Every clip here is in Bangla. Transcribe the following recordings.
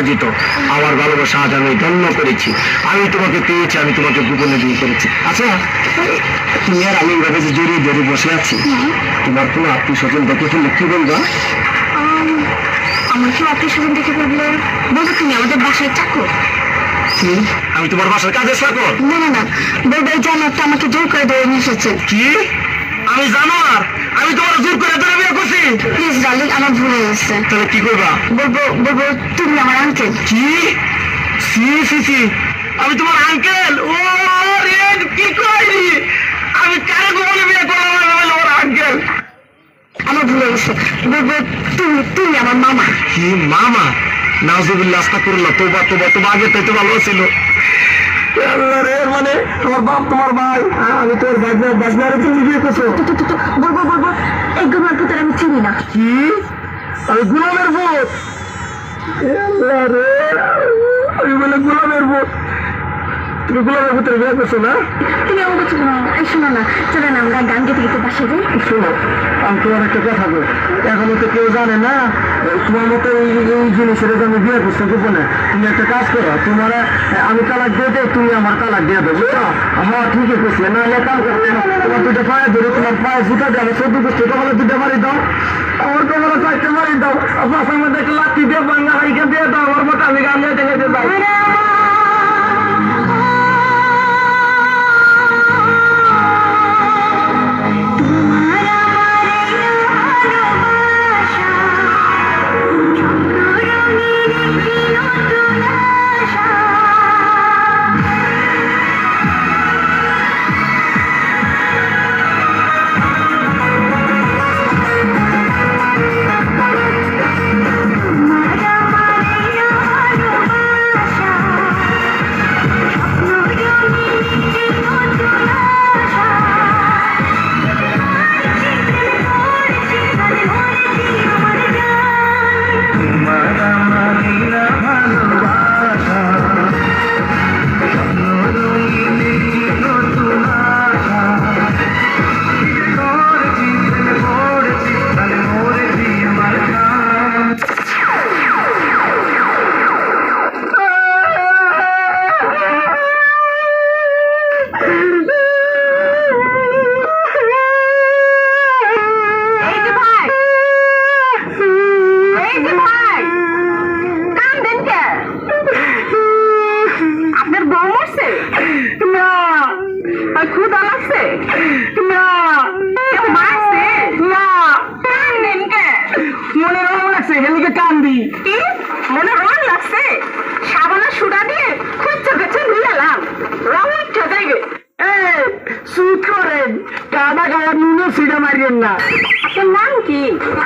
অপরাজিত। আমার ভালোবাসা আজ আমি ধন্য করেছি। আমি তোমাকে পেয়েছি, আমি তোমাকে গোপনে বিয়ে করেছি। আচ্ছা, তুমি আর আমি এভাবে যে জড়িয়ে জড়িয়ে বসে আছি, তোমার কোনো আত্মীয় স্বজন দেখে ফেললে কি বলবা? আমার কেউ আত্মীয় স্বজন দেখে ফেললে বলবো তুমি আমাদের বাসায় চাকর। আমি তোমার বাসার কাজের চাকর? না না না, বলবো এই জানোয়ারটা আমাকে জোর করে ধরে নিয়ে এসেছে। কি? আমি জানোয়ার? আমি তোমার জোর করে ধরে বিয়ে করছি? প্লিজ ডার্লিং, আমার ভুল হয়ে গেছে। তাহলে কি করবা? বলবো তুমি আমার আঙ্কেল। কি? সি সি সি, আমি তোমার আঙ্কেল? ও রে, কি কইলি? আমি কারে গোপনে বিয়ে করলাম? ওর আঙ্কেল? আমার ভুল হয়ে গেছে। বলবো তুমি আমার মামা। কি মামা? নাউজুবিল্লাহ, আস্তাগফিরুল্লাহ, তোবা তোবা তোবা, আগে তাই তো ভালো ছিল। মানে তোমার বাপ তোমার ভাই, আমি তোর বাজনারে তুমি বিয়ে করছো? বলবো এই গুমার পুত্র আমি চিনি না। কি? আমি গোলামের ভূত? আমি বলে গোলামের ভূত? তুমি গোলামের ভূতের বিয়ে করছো না? তুমি আমার কথা শোনো না, চলো না আমরা গান গেতে গেতে বাসে যাই। শোনো, আমি তোমার একটা কথা বল, এখনো তো কেউ জানে না তোমার মতো এই জিনিসের আমি বিয়ে করছি গোপনে। তুমি একটা কাজ করো, তোমার আমি তালাক দিয়ে দেয়, তুমি আমার তালাক দিয়ে দেবো, বুঝছো? হ্যাঁ ঠিকই করছি। নাহলে কাজ করতে তোমার দুটো পায়ে ধরে, তোমার পায়ে জুতা দিয়ে আমি 14 গোষ্ঠী কপালে দুটো মারি দাও, আমার কপালে 4টে মারি দাও, পাশের মধ্যে একটা লাঠি দিয়ে বাংলা হাইকে দিয়ে দাও, আমার মতো আমি গান গাইতে গাইতে যাই। আপনার নাম কি?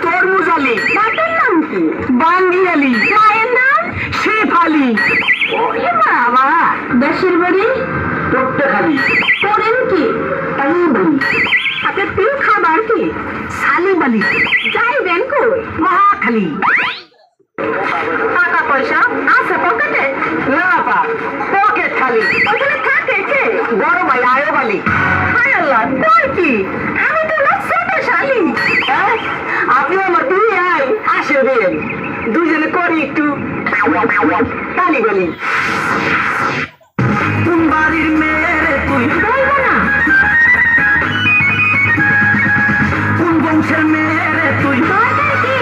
তরমুজ আলী। বাপের নাম কি? বাঙ্গি আলী। মায়ের নাম? শেফ আলী। ওরে বাবা, দেশের বাড়ি? পট্টাখালী। করেন কি? আপনার প্রিয় খাবার কি? সালিম আলী। যাইবেন কই? মহাখালী। টাকা পয়সা আছে পকেটে? না পা, পকেট খালি। ওখানে থাকে কে? বড় ভাই আয়ব আলী। হায় আল্লাহ, কই কি? আমি তো না ছোট শালি। আপনি আমার দুই আই আসে বেন, দুজনে করি একটু তালি গলি। কোন বাড়ির মেয়ে তুই? বলবো না। কোন বংশের মেয়ে তুই? দরকার কি?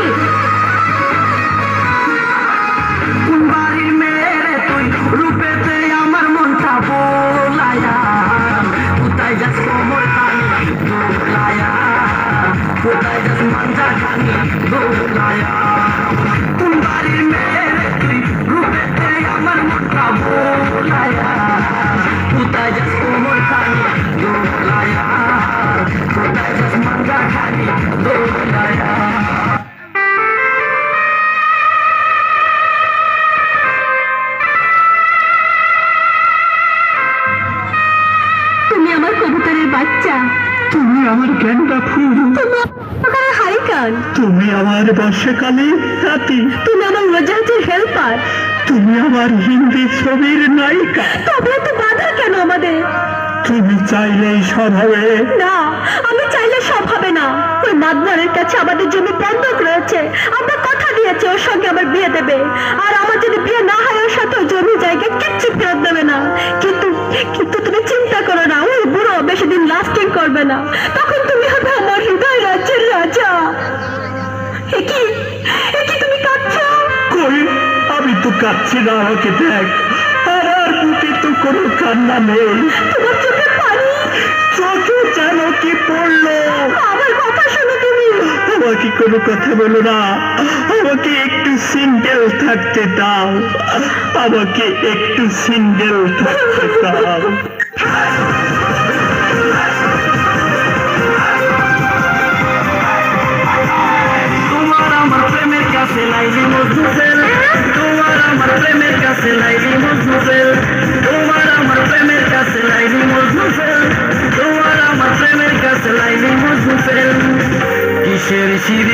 কোন বাড়ির মেয়ে তুই? রূপেতে আমার মনটা বোলায়া, কোথায় যাস কোমর টানি দোলায়া, কোথায় যাস মাঞ্জা টানি দোলায়া। কোন বাড়ির মেয়ে তুই? রূপেতে আমার মনটা বোলায়া, কোথায় যাস কোমর টানি দোলায়া, কোথায় যাস মাঞ্জা টানি দোলায়া। তুমি আমার কবুতরের বাচ্চা, তুমি আমার গেন্দা ফুল, তুমি আমার হারিকান, তুমি আমার বর্ষাকালে হাতি, তুমি আমার উড়োজাহাজের হেল্পার। তুমি আমার হিন্দি ছবির নায়িকা। তবে এত বাধা কেন আমাদের? তুমি চাইলেই সব হবে না, আমি চাইলে সব হবে না। ওই মাদমারের কাছে আমাদের জমি বন্ধক রয়েছে। আমরা কথা দিয়েছি ওর সঙ্গে আমার বিয়ে দেবে, আর আমার যদি বিয়ে না বেশি দিন লাস্টিং করবে না, তখন তুমি হবে আমার হৃদয় রাজ্যের রাজা। একই একই তুমি কাঁদছো? কই, আমি তো কাঁদছি না, আমাকে দেখ। আর বুকে তো কোনো কান্না নেই। তোমার চোখে পানি, চোখে যেন কি পড়লো। আমার কথা শোনো তুমি। আমাকে কোনো কথা বলো না, আমাকে একটু সিঙ্গেল থাকতে দাও, আমাকে একটু সিঙ্গেল থাকতে দাও। তোমার আমার প্রেমের কাছে লাইলি মজনু ফেল, তোমার আমার প্রেমের কাছে লাইলি মজনু ফেল, তোমার আমার প্রেমের কাছে লাইলি মজনু ফেল, তোমার আমার প্রেমের কাছে লাইলি মজনু ফেল। কিসের সিঁড়ি